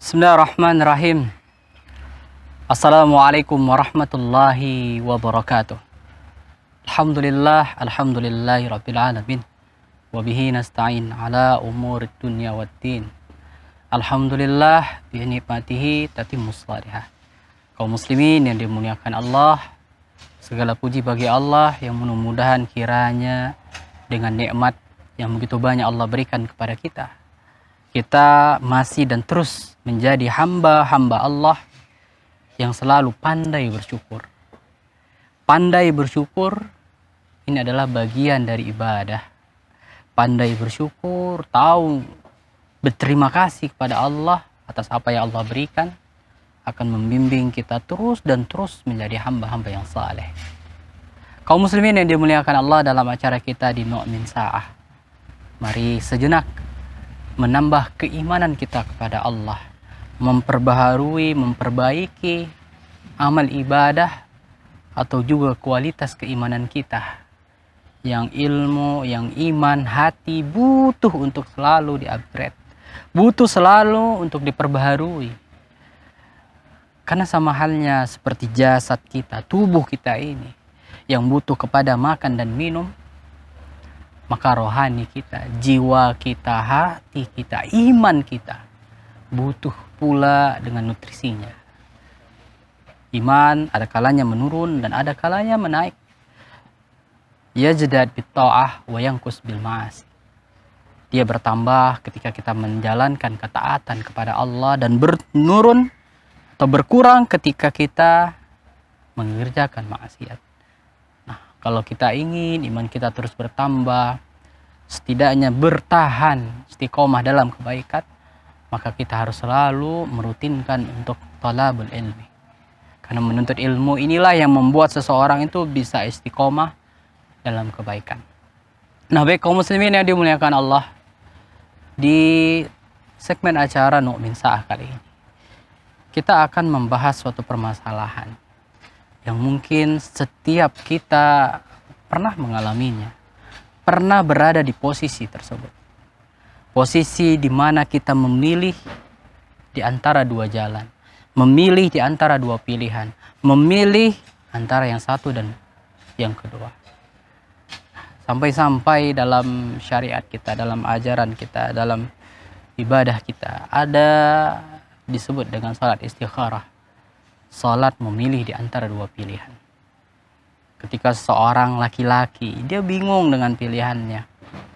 Bismillahirrahmanirrahim. Assalamualaikum warahmatullahi wabarakatuh. Alhamdulillahi rabbil alamin. Wabihi nasta'in ala umurid dunya waddin. Alhamdulillah binikmatihi tatimmus salihah. Kaum muslimin yang dimuliakan Allah, segala puji bagi Allah yang mudah-mudahan kiranya dengan nikmat yang begitu banyak Allah berikan kepada kita masih dan terus menjadi hamba-hamba Allah yang selalu pandai bersyukur. Pandai bersyukur ini adalah bagian dari ibadah. Pandai bersyukur, tahu berterima kasih kepada Allah atas apa yang Allah berikan, akan membimbing kita terus dan terus menjadi hamba-hamba yang saleh. Kaum muslimin yang dimuliakan Allah, dalam acara kita di Nu'min Sa'ah, mari sejenak menambah keimanan kita kepada Allah, memperbaharui, memperbaiki amal ibadah atau juga kualitas keimanan kita. Yang ilmu, yang iman, hati butuh untuk selalu di-upgrade, butuh selalu untuk diperbaharui. Karena sama halnya seperti jasad kita, tubuh kita ini yang butuh kepada makan dan minum, maka rohani kita, jiwa kita, hati kita, iman kita butuh pula dengan nutrisinya. Iman ada kalanya menurun dan ada kalanya menaik. Yazdad bitta'ah wa yanqus bil ma'asi. Dia bertambah ketika kita menjalankan ketaatan kepada Allah dan menurun atau berkurang ketika kita mengerjakan maksiat. Nah, kalau kita ingin iman kita terus bertambah, setidaknya bertahan istiqomah dalam kebaikan, maka kita harus selalu merutinkan untuk talabul ilmi. Karena menuntut ilmu inilah yang membuat seseorang itu bisa istiqomah dalam kebaikan. Nah, baik kaum muslimin yang dimuliakan Allah, di segmen acara Nu'min Sa'ah kali ini kita akan membahas suatu permasalahan yang mungkin setiap kita pernah mengalaminya, pernah berada di posisi tersebut. Posisi di mana kita memilih di antara dua jalan, memilih di antara dua pilihan, memilih antara yang satu dan yang kedua. Sampai-sampai dalam syariat kita, dalam ajaran kita, dalam ibadah kita, ada disebut dengan salat istikharah. Salat memilih di antara dua pilihan. Ketika seorang laki-laki, dia bingung dengan pilihannya,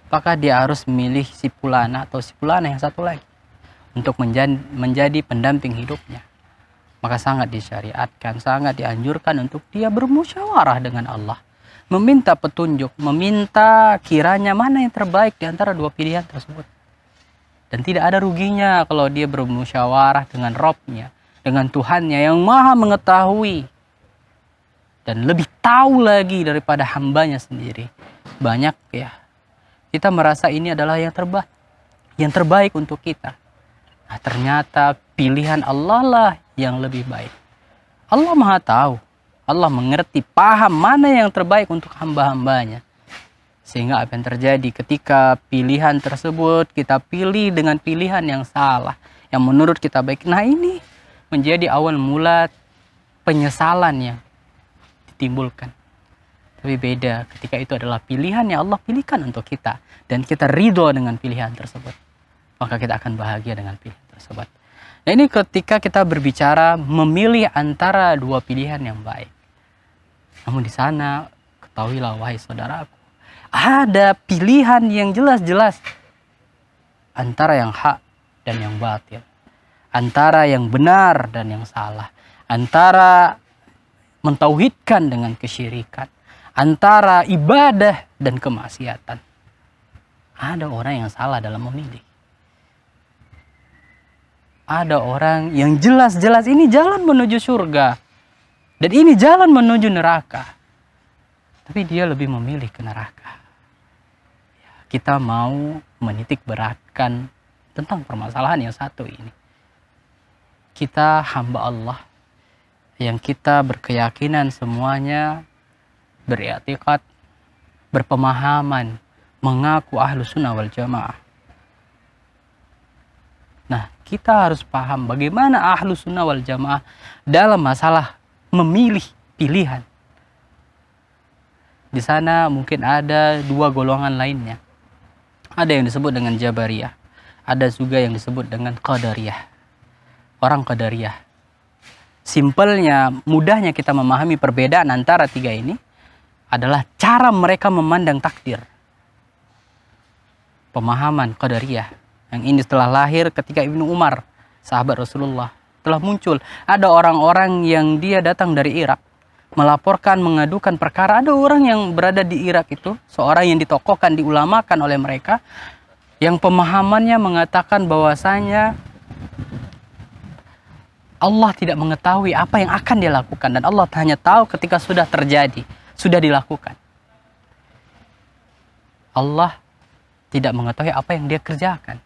apakah dia harus memilih si fulana atau si fulana yang satu lagi untuk menjadi pendamping hidupnya. Maka sangat disyariatkan, sangat dianjurkan untuk dia bermusyawarah dengan Allah, meminta petunjuk, meminta kiranya mana yang terbaik di antara dua pilihan tersebut. Dan tidak ada ruginya kalau dia bermusyawarah dengan Rabb-nya, dengan Tuhannya yang maha mengetahui dan lebih tahu lagi daripada hambanya sendiri. Banyak ya, kita merasa ini adalah yang terbaik untuk kita. Nah, ternyata pilihan Allah lah yang lebih baik. Allah maha tahu, Allah mengerti, paham mana yang terbaik untuk hamba-hambanya. Sehingga apa yang terjadi ketika pilihan tersebut kita pilih dengan pilihan yang salah, yang menurut kita baik, nah ini menjadi awal mula penyesalan yang ditimbulkan. Tapi beda ketika itu adalah pilihan yang Allah pilihkan untuk kita dan kita ridho dengan pilihan tersebut, maka kita akan bahagia dengan pilihan tersebut. Nah, ini ketika kita berbicara memilih antara dua pilihan yang baik. Namun di sana ketahuilah wahai saudaraku, ada pilihan yang jelas-jelas antara yang hak dan yang batil, antara yang benar dan yang salah, antara mentauhidkan dengan kesyirikan, antara ibadah dan kemaksiatan. Ada orang yang salah dalam memilih. Ada orang yang jelas-jelas ini jalan menuju surga dan ini jalan menuju neraka, tapi dia lebih memilih ke neraka. Kita mau menitik beratkan tentang permasalahan yang satu ini. Kita hamba Allah yang kita berkeyakinan semuanya beriktikad, berpemahaman, mengaku ahlu sunnah wal jamaah. Nah, kita harus paham bagaimana ahlu sunnah wal jamaah dalam masalah memilih pilihan. Di sana mungkin ada dua golongan lainnya. Ada yang disebut dengan Jabariyah, ada juga yang disebut dengan Qadariyah. Orang Qadariyah. Simpelnya, mudahnya kita memahami perbedaan antara tiga ini adalah cara mereka memandang takdir. Pemahaman Qadariyah yang ini setelah lahir ketika Ibnu Umar, sahabat Rasulullah, telah muncul. Ada orang-orang yang dia datang dari Irak, melaporkan, mengadukan perkara. Ada orang yang berada di Irak itu, seorang yang ditokohkan, diulamakan oleh mereka, yang pemahamannya mengatakan bahwasanya Allah tidak mengetahui apa yang akan dia lakukan, dan Allah hanya tahu ketika sudah terjadi, sudah dilakukan. Allah tidak mengetahui apa yang dia kerjakan,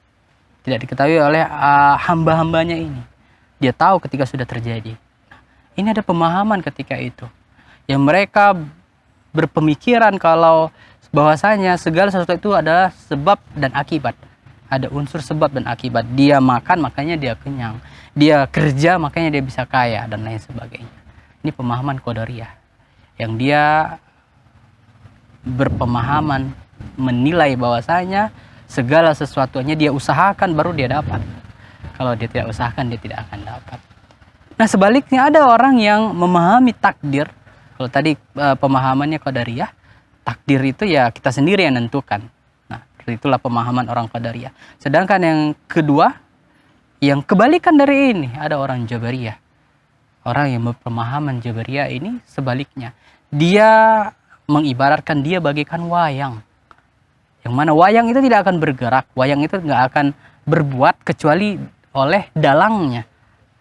tidak diketahui oleh hamba-hambanya ini. Dia tahu ketika sudah terjadi. Ini ada pemahaman ketika itu, yang mereka berpemikiran kalau bahwasanya segala sesuatu itu adalah sebab dan akibat. Ada unsur sebab dan akibat. Dia makan makanya dia kenyang, dia kerja makanya dia bisa kaya, dan lain sebagainya. Ini pemahaman Qadariyah, yang dia berpemahaman menilai bahwasanya segala sesuatunya dia usahakan baru dia dapat. Kalau dia tidak usahakan, dia tidak akan dapat. Nah, sebaliknya ada orang yang memahami takdir. Kalau tadi pemahamannya Qadariyah, takdir itu ya kita sendiri yang nentukan. Nah, itulah pemahaman orang Qadariyah. Sedangkan yang kedua, yang kebalikan dari ini, ada orang Jabariyah. Orang yang berpemahaman Jabariyah ini sebaliknya. Dia mengibaratkan dia bagaikan wayang. Yang mana wayang itu tidak akan bergerak. Wayang itu nggak akan berbuat kecuali oleh dalangnya.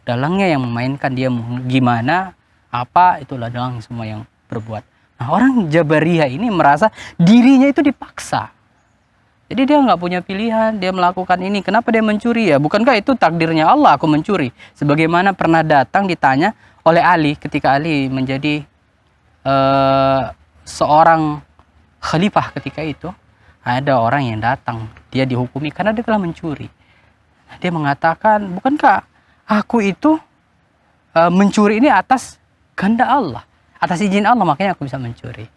Dalangnya yang memainkan, dia gimana, apa, itulah dalang semua yang berbuat. Nah, orang Jabariyah ini merasa dirinya itu dipaksa. Jadi dia nggak punya pilihan, dia melakukan ini. Kenapa dia mencuri ya? Bukankah itu takdirnya Allah, aku mencuri? Sebagaimana pernah datang ditanya oleh Ali ketika Ali menjadi seorang khalifah ketika itu. Ada orang yang datang, dia dihukumi karena dia telah mencuri. Dia mengatakan, bukankah aku itu mencuri ini atas kehendak Allah, atas izin Allah, makanya aku bisa mencuri.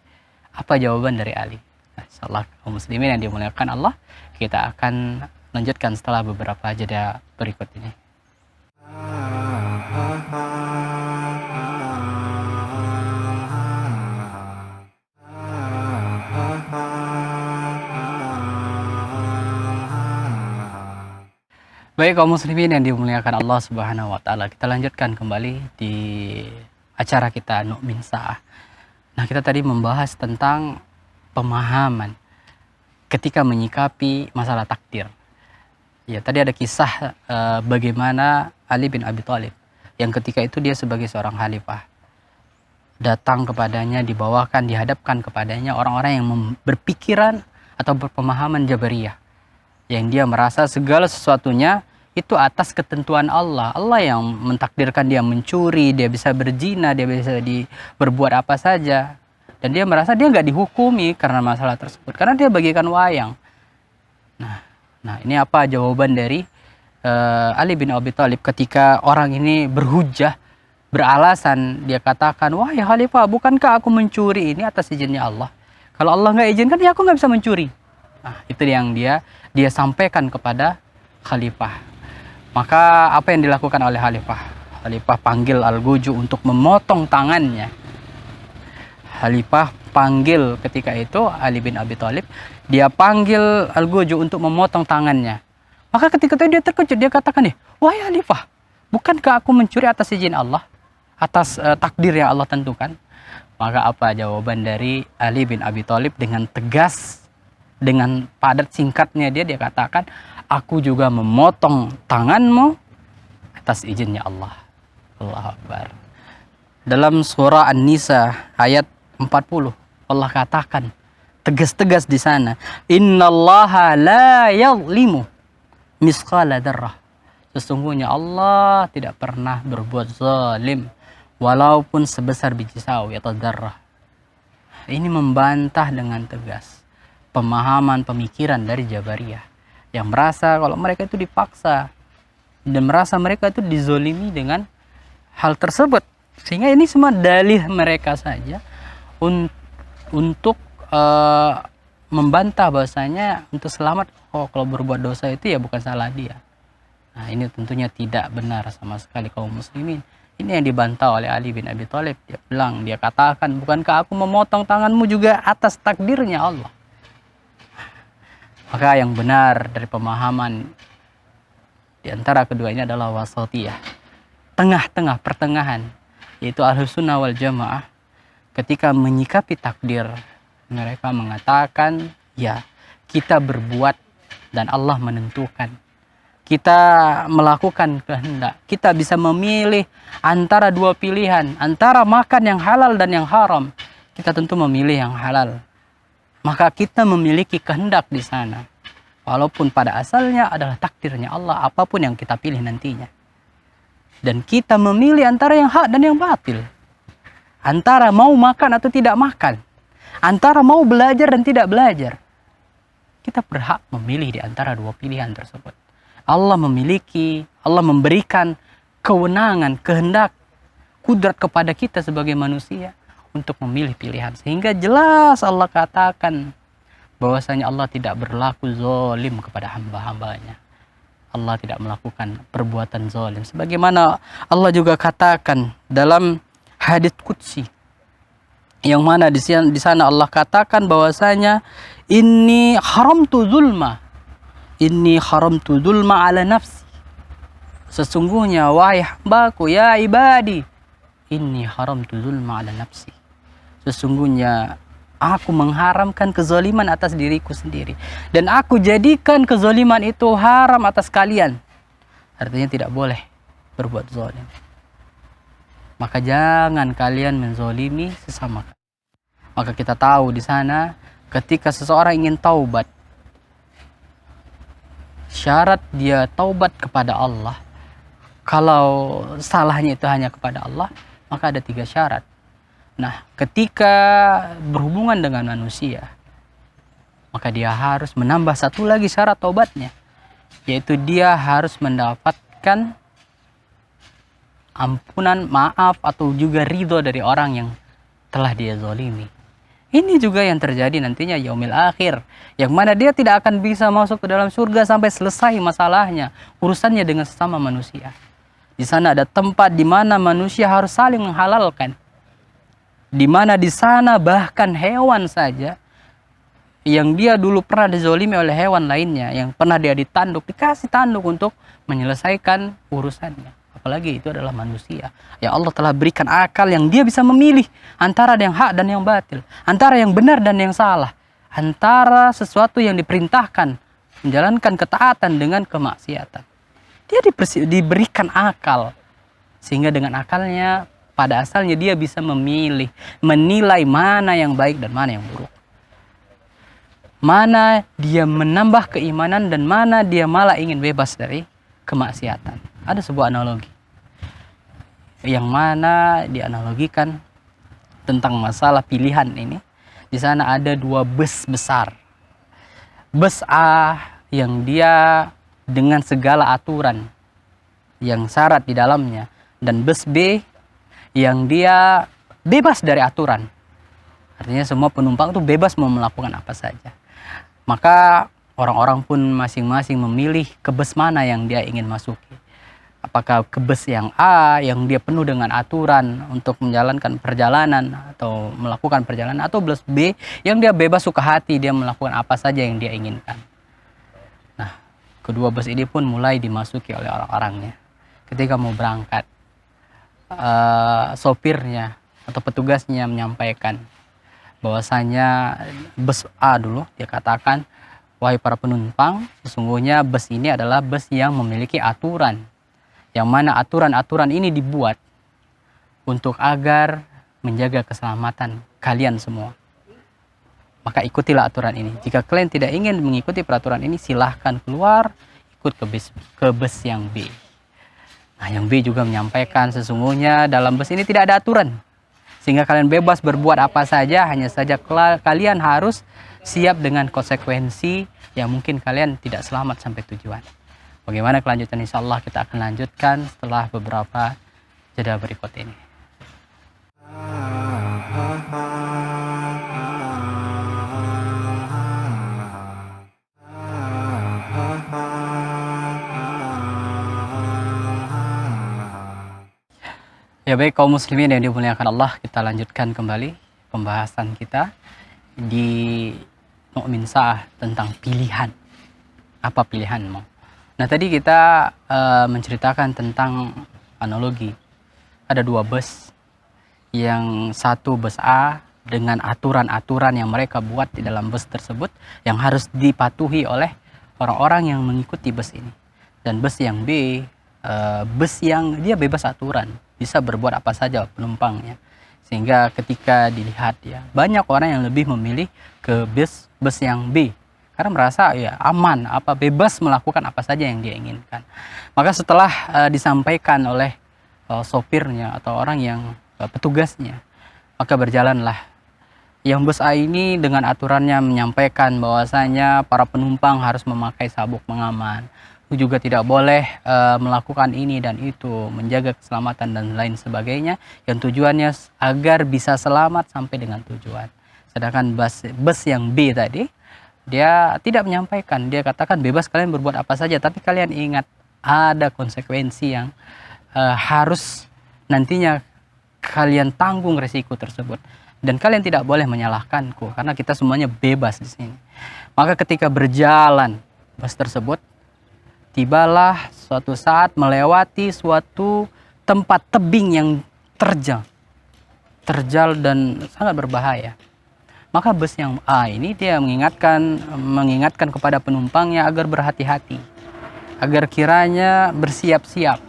Apa jawaban dari Ali? Insyaallah kaum muslimin yang dimuliakan Allah, kita akan lanjutkan setelah beberapa jeda berikut ini. Baik kaum muslimin yang dimuliakan Allah Subhanahu wa taala, kita lanjutkan kembali di acara kita Nu'min Sa'ah. Nah, kita tadi membahas tentang pemahaman ketika menyikapi masalah takdir. Ya, tadi ada kisah bagaimana Ali bin Abi Thalib yang ketika itu dia sebagai seorang khalifah, datang kepadanya, dibawakan, dihadapkan kepadanya orang-orang yang berpikiran atau berpemahaman Jabariyah, yang dia merasa segala sesuatunya itu atas ketentuan Allah. Allah yang mentakdirkan dia mencuri, dia bisa berzina, dia bisa berbuat apa saja. Dan dia merasa dia nggak dihukumi karena masalah tersebut, karena dia bagikan wayang. Nah, ini apa jawaban dari Ali bin Abi Thalib ketika orang ini berhujjah, beralasan, dia katakan, wahai khalifah, bukankah aku mencuri ini atas izinnya Allah? Kalau Allah nggak izinkan, ya aku nggak bisa mencuri. Nah, itu yang dia sampaikan kepada khalifah. Maka apa yang dilakukan oleh khalifah? Khalifah panggil Al-Guju untuk memotong tangannya. Khalifah panggil ketika itu Ali bin Abi Thalib, dia panggil Al-Guju untuk memotong tangannya. Maka ketika itu dia terkejut, dia katakan, wahai khalifah, bukankah aku mencuri atas izin Allah, atas takdir yang Allah tentukan? Maka apa jawaban dari Ali bin Abi Thalib dengan tegas, dengan padat singkatnya dia katakan, aku juga memotong tanganmu atas izinnya Allah. Allahu Akbar. Dalam surah An-Nisa ayat 40, Allah katakan tegas-tegas di sana, innallaha la yadhlimu misqala dzarrah. Sesungguhnya Allah tidak pernah berbuat zalim walaupun sebesar biji sawi atau darah. Ini membantah dengan tegas pemahaman pemikiran dari Jabariyah yang merasa kalau mereka itu dipaksa dan merasa mereka itu dizolimi dengan hal tersebut, sehingga ini semua dalih mereka saja untuk membantah bahwasanya untuk selamat, kalau berbuat dosa itu ya bukan salah dia. Nah, ini tentunya tidak benar sama sekali kaum muslimin. Ini yang dibantah oleh Ali bin Abi Thalib. Dia katakan, bukankah aku memotong tanganmu juga atas takdirnya Allah? Maka yang benar dari pemahaman di antara keduanya adalah wasatiyah, tengah-tengah, pertengahan, yaitu Ahlussunnah wal Jamaah. Ketika menyikapi takdir, mereka mengatakan, ya, kita berbuat dan Allah menentukan. Kita melakukan kehendak. Kita bisa memilih antara dua pilihan, antara makan yang halal dan yang haram. Kita tentu memilih yang halal. Maka kita memiliki kehendak di sana. Walaupun pada asalnya adalah takdirnya Allah, apapun yang kita pilih nantinya. Dan kita memilih antara yang hak dan yang batil. Antara mau makan atau tidak makan. Antara mau belajar dan tidak belajar. Kita berhak memilih di antara dua pilihan tersebut. Allah memberikan kewenangan, kehendak, kudrat kepada kita sebagai manusia untuk memilih pilihan. Sehingga jelas Allah katakan bahwasanya Allah tidak berlaku zalim kepada hamba-hambanya. Allah tidak melakukan perbuatan zalim. Sebagaimana Allah juga katakan dalam hadits qudsi, yang mana di sana Allah katakan bahwasanya inni haramtu zulma ala nafsi. Sesungguhnya wahai hambaku, ya ibadi, inni haramtu zulma ala nafsi. Sesungguhnya aku mengharamkan kezaliman atas diriku sendiri. Dan aku jadikan kezaliman itu haram atas kalian. Artinya tidak boleh berbuat zalim. Maka jangan kalian menzalimi sesama kalian. Maka kita tahu di sana ketika seseorang ingin taubat, syarat dia taubat kepada Allah, kalau salahnya itu hanya kepada Allah, maka ada 3 syarat. Nah, ketika berhubungan dengan manusia, maka dia harus menambah 1 lagi syarat taubatnya, yaitu dia harus mendapatkan ampunan, maaf, atau juga ridho dari orang yang telah dia zalimi. Ini juga yang terjadi nantinya yaumil akhir, yang mana dia tidak akan bisa masuk ke dalam surga sampai selesai masalahnya, urusannya dengan sesama manusia. Di sana ada tempat di mana manusia harus saling menghalalkan. Di mana di sana bahkan hewan saja yang dia dulu pernah dizolimi oleh hewan lainnya, yang pernah dia dikasih tanduk untuk menyelesaikan urusannya. Apalagi itu adalah manusia yang Allah telah berikan akal yang dia bisa memilih antara yang hak dan yang batil, antara yang benar dan yang salah, antara sesuatu yang diperintahkan, menjalankan ketaatan dengan kemaksiatan. Dia diberikan akal, sehingga dengan akalnya pada asalnya dia bisa memilih, menilai mana yang baik dan mana yang buruk, mana dia menambah keimanan dan mana dia malah ingin bebas dari kemaksiatan. Ada sebuah analogi yang mana dianalogikan tentang masalah pilihan ini. Di sana ada 2 bus besar. Bus A yang dia dengan segala aturan yang syarat di dalamnya, dan bus B yang dia bebas dari aturan. Artinya semua penumpang itu bebas mau melakukan apa saja. Maka orang-orang pun masing-masing memilih ke bus mana yang dia ingin masuki. Apakah ke bus yang A yang dia penuh dengan aturan untuk menjalankan perjalanan atau melakukan perjalanan, atau bus B yang dia bebas suka hati, dia melakukan apa saja yang dia inginkan. Nah, kedua bus ini pun mulai dimasuki oleh orang-orangnya. Ketika mau berangkat, sopirnya atau petugasnya menyampaikan bahwasanya bus A dulu, dia katakan, wahai para penumpang, sesungguhnya bus ini adalah bus yang memiliki aturan, yang mana aturan-aturan ini dibuat untuk agar menjaga keselamatan kalian semua. Maka ikutilah aturan ini. Jika kalian tidak ingin mengikuti peraturan ini, silahkan keluar, ikut ke bus yang B. Nah, yang B juga menyampaikan sesungguhnya dalam bus ini tidak ada aturan. Sehingga kalian bebas berbuat apa saja, hanya saja kalian harus siap dengan konsekuensi yang mungkin kalian tidak selamat sampai tujuan. Bagaimana kelanjutan, insya Allah kita akan lanjutkan setelah beberapa jeda berikut ini. Ya baik kaum muslimin yang dimuliakan Allah, kita lanjutkan kembali pembahasan kita di Mu'min Sa'ah tentang pilihan. Apa pilihanmu? Nah tadi kita menceritakan tentang analogi. Ada dua bus, yang satu bus A dengan aturan-aturan yang mereka buat di dalam bus tersebut yang harus dipatuhi oleh orang-orang yang mengikuti bus ini. Dan bus yang B, bus yang dia bebas aturan, bisa berbuat apa saja penumpangnya. Sehingga ketika dilihat ya, banyak orang yang lebih memilih ke bus yang B karena merasa ya aman, bebas melakukan apa saja yang dia inginkan. Maka setelah disampaikan oleh sopirnya atau orang yang petugasnya, maka berjalanlah. Yang bus A ini dengan aturannya menyampaikan bahwasanya para penumpang harus memakai sabuk pengaman, juga tidak boleh melakukan ini dan itu, menjaga keselamatan dan lain sebagainya, yang tujuannya agar bisa selamat sampai dengan tujuan. Sedangkan bus yang B tadi, dia tidak menyampaikan, dia katakan bebas kalian berbuat apa saja, tapi kalian ingat ada konsekuensi yang harus nantinya kalian tanggung resiko tersebut, dan kalian tidak boleh menyalahkanku karena kita semuanya bebas di sini. Maka ketika berjalan bus tersebut, tibalah suatu saat melewati suatu tempat tebing yang terjal dan sangat berbahaya. Maka bus yang A ini dia mengingatkan kepada penumpangnya agar berhati-hati, agar kiranya bersiap-siap,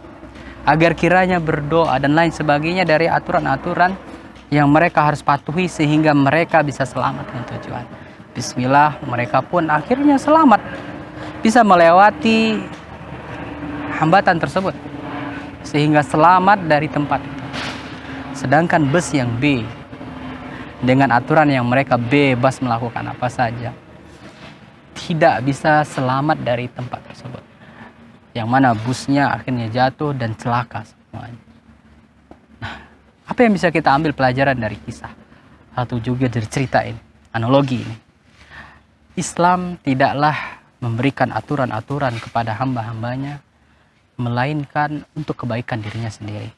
agar kiranya berdoa dan lain sebagainya dari aturan-aturan yang mereka harus patuhi sehingga mereka bisa selamat dengan tujuan. Bismillah, mereka pun akhirnya selamat, bisa melewati hambatan tersebut sehingga selamat dari tempat itu. Sedangkan bus yang B dengan aturan yang mereka bebas melakukan apa saja, tidak bisa selamat dari tempat tersebut, yang mana busnya akhirnya jatuh dan celaka semuanya. Nah, apa yang bisa kita ambil pelajaran dari kisah atau juga dari cerita ini, analogi ini? Islam tidaklah memberikan aturan-aturan kepada hamba-hambanya, melainkan untuk kebaikan dirinya sendiri.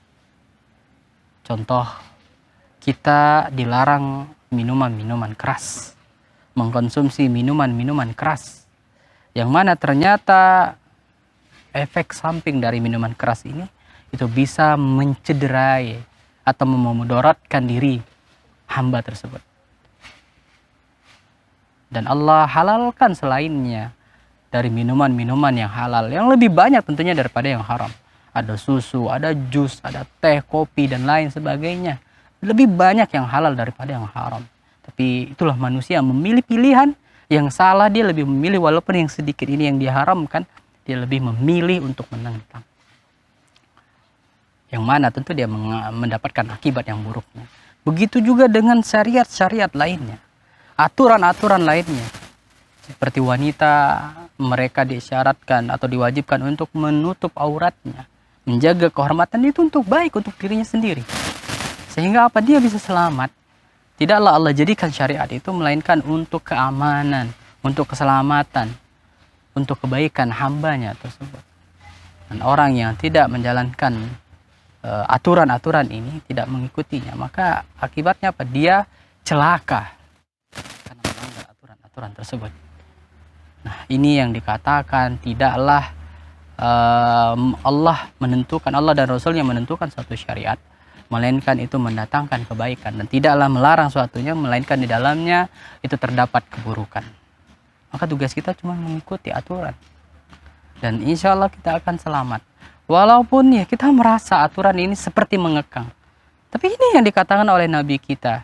Contoh, kita dilarang minuman-minuman keras, mengkonsumsi minuman-minuman keras, yang mana ternyata efek samping dari minuman keras ini itu bisa mencederai atau memudaratkan diri hamba tersebut. Dan Allah halalkan selainnya dari minuman-minuman yang halal, yang lebih banyak tentunya daripada yang haram. Ada susu, ada jus, ada teh, kopi, dan lain sebagainya. Lebih banyak yang halal daripada yang haram. Tapi itulah manusia memilih pilihan yang salah, dia lebih memilih walaupun yang sedikit ini yang diharamkan, dia lebih memilih untuk menentang. Yang mana tentu dia mendapatkan akibat yang buruknya. Begitu juga dengan syariat-syariat lainnya, aturan-aturan lainnya. Seperti wanita, mereka disyaratkan atau diwajibkan untuk menutup auratnya, menjaga kehormatan itu untuk baik untuk dirinya sendiri. Sehingga dia bisa selamat. Tidaklah Allah jadikan syariat itu melainkan untuk keamanan, untuk keselamatan, untuk kebaikan hambanya tersebut. Dan orang yang tidak menjalankan aturan-aturan ini, tidak mengikutinya, maka akibatnya dia celaka karena melanggar aturan-aturan tersebut. Nah, ini yang dikatakan tidaklah Allah dan Rasulnya menentukan suatu syariat, melainkan itu mendatangkan kebaikan, dan tidaklah melarang suatunya melainkan di dalamnya itu terdapat keburukan. Maka tugas kita cuma mengikuti aturan, dan insya Allah kita akan selamat. Walaupun ya kita merasa aturan ini seperti mengekang, tapi ini yang dikatakan oleh Nabi kita,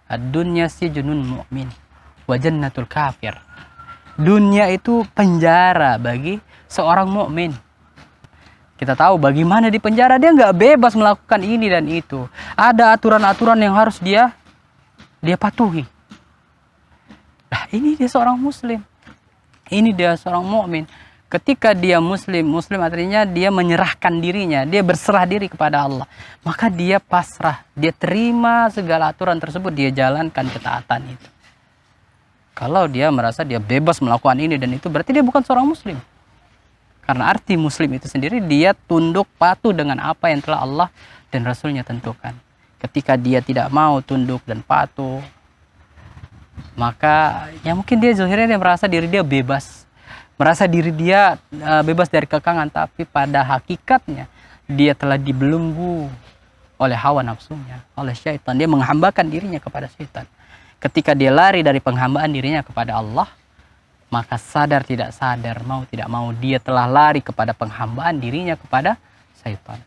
ad-dunya sijnun mu'min wa jannatul kafir. Dunia itu penjara bagi seorang mukmin, Kita tahu bagaimana di penjara dia nggak bebas melakukan ini dan itu. Ada aturan-aturan yang harus dia patuhi. Nah, ini dia seorang muslim. Ini dia seorang mukmin. Ketika dia muslim artinya dia menyerahkan dirinya, dia berserah diri kepada Allah. Maka dia pasrah, dia terima segala aturan tersebut, dia jalankan ketaatan itu. Kalau dia merasa dia bebas melakukan ini dan itu, berarti dia bukan seorang muslim. Karena arti muslim itu sendiri, dia tunduk patuh dengan apa yang telah Allah dan Rasulnya tentukan. Ketika dia tidak mau tunduk dan patuh, maka ya mungkin dia zahirnya dia merasa diri dia bebas. Merasa diri dia bebas dari kekangan, tapi pada hakikatnya dia telah dibelenggu oleh hawa nafsunya, oleh syaitan. Dia menghambakan dirinya kepada syaitan. Ketika dia lari dari penghambaan dirinya kepada Allah, maka sadar tidak sadar, mau tidak mau, dia telah lari kepada penghambaan dirinya kepada syaitan.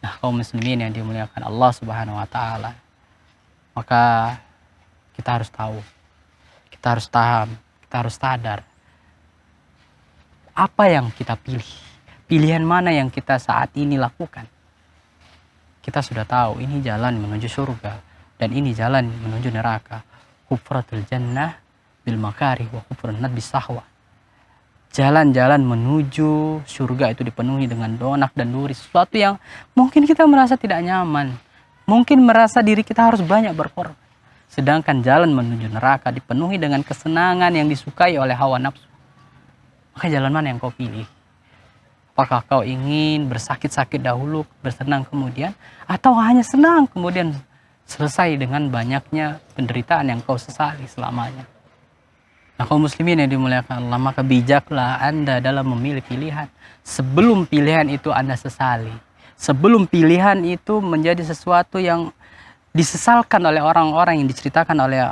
Nah, kaum muslimin yang dimuliakan Allah Subhanahu wa taala, maka kita harus tahu, kita harus paham, kita harus sadar apa yang kita pilih, pilihan mana yang kita saat ini lakukan. Kita sudah tahu ini jalan menuju surga dan ini jalan menuju neraka. Hufratul jannah bil makarih wa hufrun nar bis sahwa. Jalan-jalan menuju surga itu dipenuhi dengan donak dan duri, sesuatu yang mungkin kita merasa tidak nyaman, mungkin merasa diri kita harus banyak berkorban. Sedangkan jalan menuju neraka dipenuhi dengan kesenangan yang disukai oleh hawa nafsu. Maka jalan mana yang kau pilih? Apakah kau ingin bersakit-sakit dahulu, bersenang kemudian, atau hanya senang kemudian selesai dengan banyaknya penderitaan yang kau sesali selamanya? Nah, kaum muslimin yang dimuliakan Allah, maka bijaklah Anda dalam memilih pilihan. Sebelum pilihan itu Anda sesali. Sebelum pilihan itu menjadi sesuatu yang disesalkan oleh orang-orang yang diceritakan oleh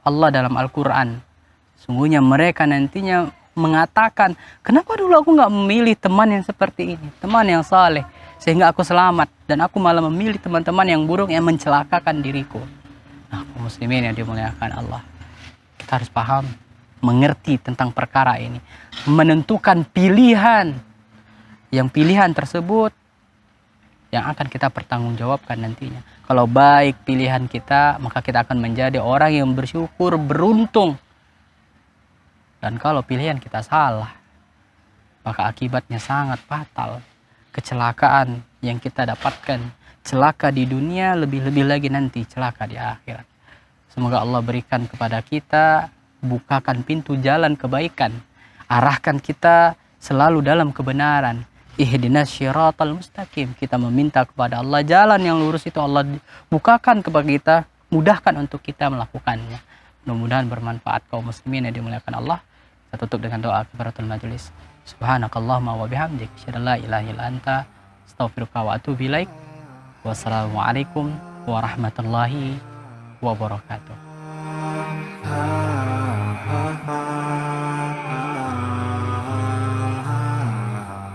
Allah dalam Al-Quran. Sungguhnya mereka nantinya mengatakan, kenapa dulu aku nggak memilih teman yang seperti ini, teman yang saleh, sehingga aku selamat, dan aku malah memilih teman-teman yang buruk yang mencelakakan diriku. Nah, kaum muslimin yang dimuliakan Allah, kita harus paham, mengerti tentang perkara ini, menentukan pilihan, yang pilihan tersebut yang akan kita pertanggungjawabkan nantinya. Kalau baik pilihan kita, maka kita akan menjadi orang yang bersyukur, beruntung. Dan kalau pilihan kita salah, maka akibatnya sangat fatal. Kecelakaan yang kita dapatkan, celaka di dunia, lebih-lebih lagi nanti celaka di akhirat. Semoga Allah berikan kepada kita, bukakan pintu jalan kebaikan, arahkan kita selalu dalam kebenaran. Ihdinas syiratal mustaqim. Kita meminta kepada Allah jalan yang lurus itu Allah bukakan kepada kita, mudahkan untuk kita melakukannya. Mudah-mudahan bermanfaat kaum muslimin yang dimuliakan Allah. Kita tutup dengan doa kifaratul majelis. Subhanakallahumma wa bihamdik, asyhadu an la ilaha illa anta, astaghfiruka wa atubu ilaik. Wassalamualaikum warahmatullahi wabarakatuh.